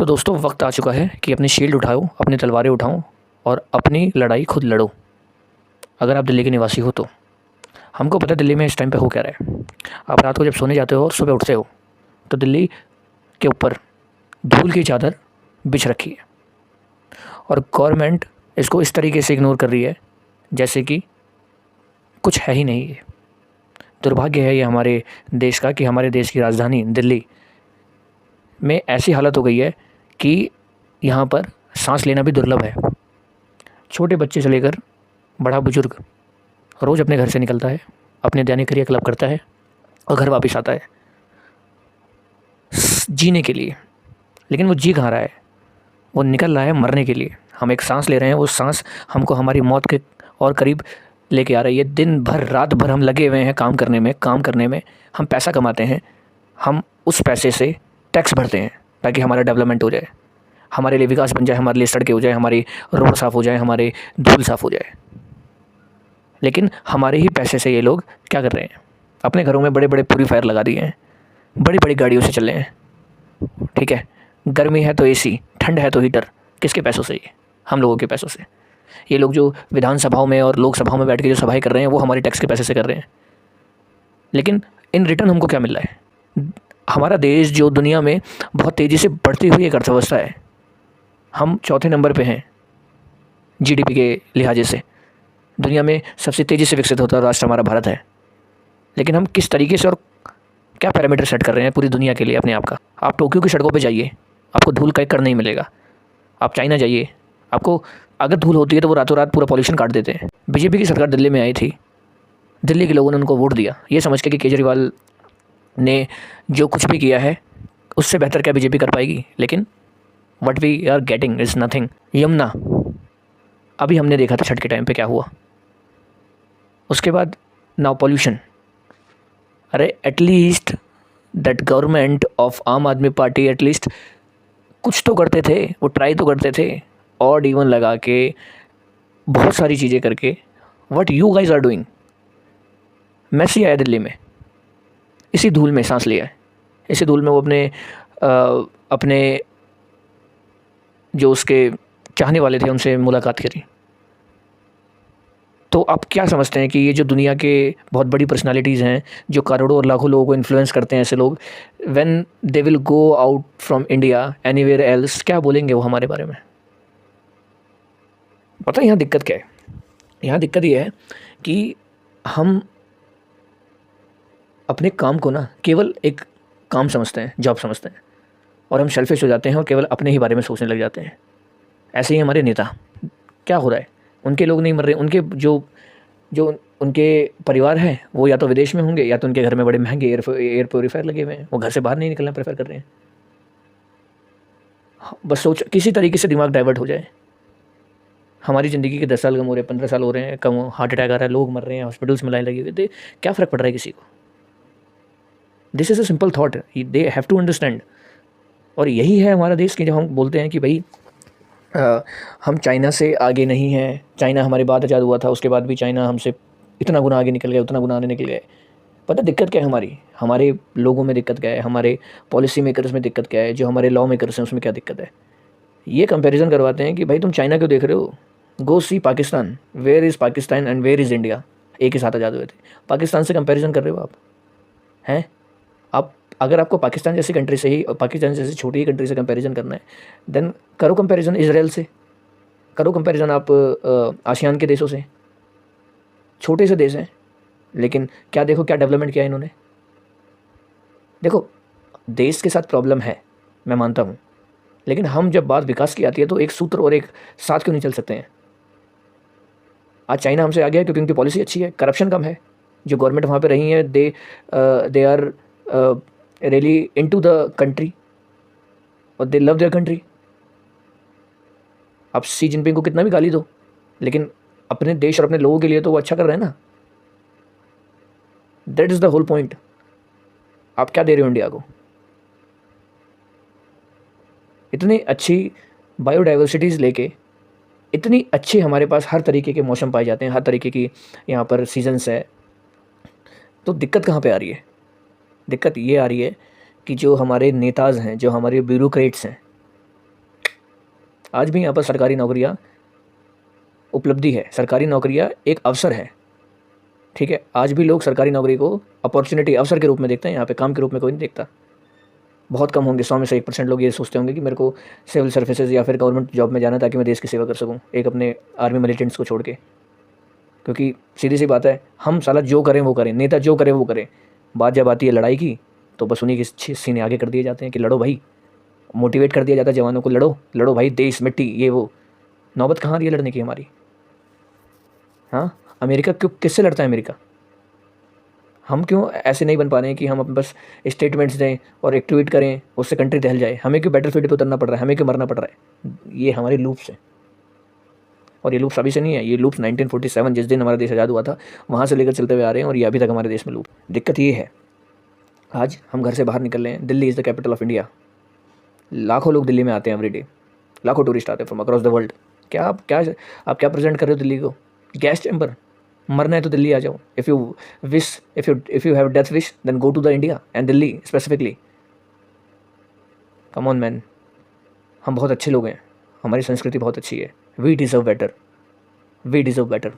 तो दोस्तों वक्त आ चुका है कि अपनी शील्ड उठाओ, अपनी तलवारें उठाओ और अपनी लड़ाई खुद लड़ो। अगर आप दिल्ली के निवासी हो तो हमको पता है दिल्ली में इस टाइम पे हो क्या रहा है। आप रात को जब सोने जाते हो और सुबह उठते हो तो दिल्ली के ऊपर धूल की चादर बिछ रखी है और गवर्नमेंट इसको इस तरीके से इग्नोर कर रही है जैसे कि कुछ है ही नहीं है। दुर्भाग्य है ये हमारे देश का कि हमारे देश की राजधानी दिल्ली में ऐसी हालत हो गई है कि यहाँ पर सांस लेना भी दुर्लभ है। छोटे बच्चे से लेकर बड़ा बुजुर्ग रोज़ अपने घर से निकलता है, अपने दैनिक क्रिया क्लब करता है और घर वापस आता है जीने के लिए। लेकिन वो जी कहाँ रहा है? वो निकल रहा है मरने के लिए। हम एक सांस ले रहे हैं, वो सांस हमको हमारी मौत के और करीब लेके आ रही है। दिन भर रात भर हम लगे हुए हैं काम करने में। हम पैसा कमाते हैं, हम उस पैसे से टैक्स भरते हैं ताकि हमारा डेवलपमेंट हो जाए, हमारे लिए विकास बन जाए, हमारे लिए सड़कें हो जाए, हमारी रोड साफ़ हो जाए, हमारे धूल साफ़ हो जाए। लेकिन हमारे ही पैसे से ये लोग क्या कर रहे हैं? अपने घरों में बड़े बड़े प्यूरीफायर लगा दिए हैं, बड़ी बड़ी गाड़ियों से चल रहे हैं। ठीक है, गर्मी है तो एसी, ठंड है तो हीटर। किसके पैसों से? ये हम लोगों के पैसों से। ये लोग जो विधानसभाओं में और लोकसभाओं में बैठ के जो सभाएं कर रहे हैं वो हमारे टैक्स के पैसे से कर रहे हैं। लेकिन इन रिटर्न हमको क्या मिल रहा है? हमारा देश जो दुनिया में बहुत तेज़ी से बढ़ती हुई एक अर्थव्यवस्था है, हम चौथे नंबर पे हैं जीडीपी के लिहाजे से। दुनिया में सबसे तेज़ी से विकसित होता राष्ट्र हमारा भारत है। लेकिन हम किस तरीके से और क्या पैरामीटर सेट कर रहे हैं पूरी दुनिया के लिए अपने आप का? आप टोक्यो की सड़कों पे जाइए, आपको धूल का एक कण नहीं मिलेगा। आप चाइना जाइए, आपको अगर धूल होती है तो वो रातों रात पूरा पॉल्यूशन काट देते हैं। बीजेपी की सरकार दिल्ली में आई थी, दिल्ली के लोगों ने उनको वोट दिया ये समझ के कि केजरीवाल ने जो कुछ भी किया है उससे बेहतर क्या बीजेपी कर पाएगी। लेकिन what we are getting is nothing. Yamuna अभी हमने देखा था छठ के टाइम पे क्या हुआ। उसके बाद नाउ पॉल्यूशन। अरे एटलीस्ट दैट गवर्नमेंट ऑफ आम आदमी पार्टी एटलीस्ट कुछ तो करते थे, वो ट्राई तो करते थे और इवन लगा के बहुत सारी चीज़ें करके। What you guys are doing? Messi आया दिल्ली में, इसी धूल में सांस लिया है, इसी धूल में वो अपने जो उसके चाहने वाले थे उनसे मुलाकात करी। तो आप क्या समझते हैं कि ये जो दुनिया के बहुत बड़ी पर्सनालिटीज़ हैं जो करोड़ों और लाखों लोगों को इन्फ्लुएंस करते हैं, ऐसे लोग when they will go out from India anywhere else, क्या बोलेंगे वो हमारे बारे में? पता है यहाँ दिक्कत क्या है? यहाँ दिक्कत ये है कि हम अपने काम को ना केवल एक काम समझते हैं, जॉब समझते हैं, और हम सेल्फिश हो जाते हैं और केवल अपने ही बारे में सोचने लग जाते हैं। ऐसे ही हमारे नेता, क्या हो रहा है? उनके लोग नहीं मर रहे, उनके जो जो उनके परिवार हैं वो या तो विदेश में होंगे या तो उनके घर में बड़े महंगे एयर प्योरीफायर लगे हुए हैं, वो घर से बाहर नहीं निकलना प्रेफर कर रहे हैं। बस सोच किसी तरीके से दिमाग डाइवर्ट हो जाए। हमारी ज़िंदगी के 10 साल कम हो रहे हैं, 15 साल हो रहे हैं कम, हार्ट अटैक आ रहा है, लोग मर रहे हैं, हॉस्पिटल्स में लाइन लगी हुई है। क्या फ़र्क पड़ रहा है किसी को? This is a simple thought, they have to understand. और यही है हमारा देश कि जब हम बोलते हैं कि भाई हम चाइना से आगे नहीं हैं, चाइना हमारे बाद आज़ाद हुआ था, उसके बाद भी चाइना हमसे इतना गुना आगे निकल गया, उतना गुना आगे निकल गए। पता दिक्कत क्या है? हमारे लोगों में दिक्कत क्या है, हमारे पॉलिसी मेकर्स में दिक्कत क्या है, जो हमारे लॉ मेकर्स हैं उसमें क्या दिक्कत है? ये कंपैरिजन करवाते हैं कि भाई तुम चाइना क्यों देख रहे हो? Go see Pakistan, where is Pakistan and where is India. एक ही साथ आज़ाद हुए थे। पाकिस्तान से कंपैरिजन कर रहे हो आप? हैं आप? अगर आपको पाकिस्तान जैसी कंट्री से ही, पाकिस्तान जैसी छोटी ही कंट्री से कंपैरिजन करना है, देन करो कंपैरिजन इजराइल से, करो कंपैरिजन आप आसियान के देशों से। छोटे से देश हैं लेकिन क्या देखो क्या डेवलपमेंट किया इन्होंने। देखो देश के साथ प्रॉब्लम है, मैं मानता हूँ, लेकिन हम जब बात विकास की आती है तो एक सूत्र और एक साथ क्यों नहीं चल सकते हैं? आज चाइना हमसे आगे है क्योंकि उनकी पॉलिसी अच्छी है, करप्शन कम है, जो गवर्नमेंट वहाँ पे रही है they are really into the country और दे लव देयर कंट्री। आप सी जिनपिंग को कितना भी गाली दो, लेकिन अपने देश और अपने लोगों के लिए तो वो अच्छा कर रहे हैं ना। That is the whole point. आप क्या दे रहे हो इंडिया को? इतनी अच्छी बायोडाइवर्सिटीज़ लेके, इतनी अच्छी हमारे पास हर तरीके के मौसम पाए जाते हैं, हर तरीके की यहाँ पर सीजन्स है, तो दिक्कत कहाँ पे आ रही है? दिक्कत ये आ रही है कि जो हमारे नेताज़ हैं, जो हमारे ब्यूरोक्रेट्स हैं, आज भी यहाँ पर सरकारी नौकरियाँ उपलब्धि है, सरकारी नौकरियाँ एक अवसर है, ठीक है। आज भी लोग सरकारी नौकरी को अपॉर्चुनिटी, अवसर के रूप में देखते हैं, यहाँ पे काम के रूप में कोई नहीं देखता। बहुत कम होंगे, 100 में से 1% लोग ये सोचते होंगे कि मेरे को सिविल सर्विसेज या फिर गवर्नमेंट जॉब में जाना ताकि मैं देश की सेवा कर सकूँ, एक अपने आर्मी मिलिटेंट्स को छोड़ के। क्योंकि सीधी सी बात है, हम साला जो करें वो करें, नेता जो करे वो करें, बात जब आती है लड़ाई की तो बस उन्हीं के सीने आगे कर दिए जाते हैं कि लड़ो भाई। मोटिवेट कर दिया जाता है जवानों को, लड़ो लड़ो भाई, देश मिट्टी ये वो। नौबत कहाँ आ रही है लड़ने की हमारी? हाँ, अमेरिका क्यों, किससे लड़ता है अमेरिका? हम क्यों ऐसे नहीं बन पा रहे हैं कि हम अपने बस स्टेटमेंट्स दें और एक ट्वीट करें, उससे कंट्री दहल जाए? हमें क्यों बैटलफील्ड पे उतरना पड़ रहा है, हमें क्यों मरना पड़ रहा है? ये हमारी लूप्स हैं, और ये लूप्स अभी से नहीं है, ये लूप्स 1947 जिस दिन हमारा देश आज़ाद हुआ था वहाँ से लेकर चलते हुए आ रहे हैं, और ये अभी तक हमारे देश में लूप। दिक्कत ये है, आज हम घर से बाहर निकल रहे हैं, Delhi is the capital of India, लाखों लोग दिल्ली में आते हैं एवरीडे, लाखों टूरिस्ट आते हैं फ्रॉम अक्रॉस द वर्ल्ड। आप क्या प्रेजेंट कर रहे हो दिल्ली को? Gas chamber. मरना है तो दिल्ली आ जाओ। If you have death wish then go to the India and Delhi specifically. Come on man, हम बहुत अच्छे लोग हैं, हमारी संस्कृति बहुत अच्छी है। We deserve better, we deserve better.